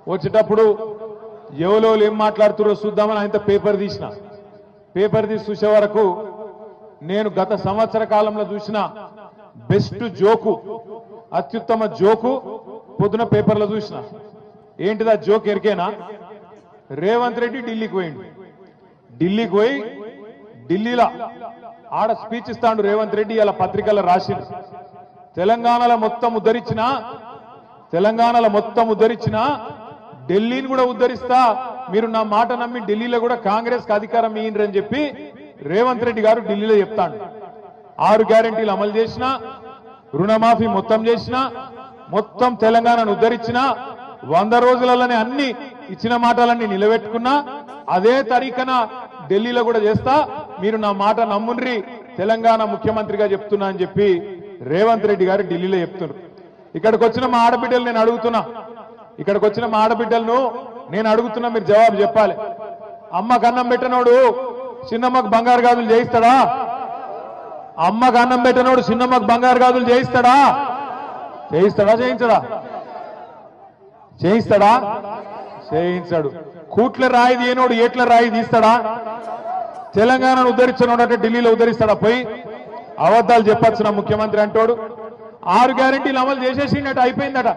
వచ్చేటప్పుడు ఎవరో ఏం మాట్లాడుతారో చూద్దామని ఆయన పేపర్ తీసిన. పేపర్ తీసి చూసే వరకు నేను గత సంవత్సర కాలంలో చూసిన బెస్ట్ జోకు, అత్యుత్తమ జోకు పొద్దున పేపర్లో చూసిన. ఏంటిదా జోక్ ఎరికేనా? రేవంత్ రెడ్డి ఢిల్లీకి పోయిండు. ఢిల్లీకి పోయి ఢిల్లీలో ఆడ స్పీచ్ ఇస్తాడు రేవంత్ రెడ్డి. ఇలా పత్రికల్లో రాసిండు, తెలంగాణలో మొత్తం ఉద్ధరించిన ఢిల్లీని కూడా ఉద్ధరిస్తా, మీరు నా మాట నమ్మి ఢిల్లీలో కూడా కాంగ్రెస్ కి అధికారం ఇయ్యండి చెప్పి రేవంత్ రెడ్డి గారు ఢిల్లీలో చెప్తాడు. 6 గ్యారెంటీలు అమలు చేసిన, రుణమాఫీ మొత్తం చేసిన, మొత్తం తెలంగాణను ఉద్ధరించిన, 100 రోజులలోనే అన్ని ఇచ్చిన మాటలన్నీ నిలబెట్టుకున్నా, అదే తరీఖన ఢిల్లీలో కూడా చేస్తా, మీరు నా మాట నమ్ముండ్రి, తెలంగాణ ముఖ్యమంత్రిగా చెప్తున్నా అని చెప్పి రేవంత్ రెడ్డి గారు ఢిల్లీలో చెప్తున్నారు. ఇక్కడికి వచ్చిన మా ఆడబిడ్డలు నేను అడుగుతున్నా, మీరు జవాబు చెప్పాలి. అమ్మకు అన్నం పెట్టనోడు చిన్నమ్మకు బంగారు గాజులు చేయిస్తాడా? అమ్మకు అన్నం పెట్టనోడు చిన్నమ్మకు బంగారు గాజులు చేయిస్తాడా? చేయించాడు. కూట్ల రాయి తీయనోడు ఏట్ల రాయి తీస్తాడా? తెలంగాణను ఉద్ధరించినోడు అంటే ఢిల్లీలో ఉద్ధరిస్తాడా? పోయి అబద్ధాలు చెప్పొచ్చున ముఖ్యమంత్రి అంటోడు. 6 గ్యారెంటీలు అమలు చేసేసిండట, అయిపోయిందట.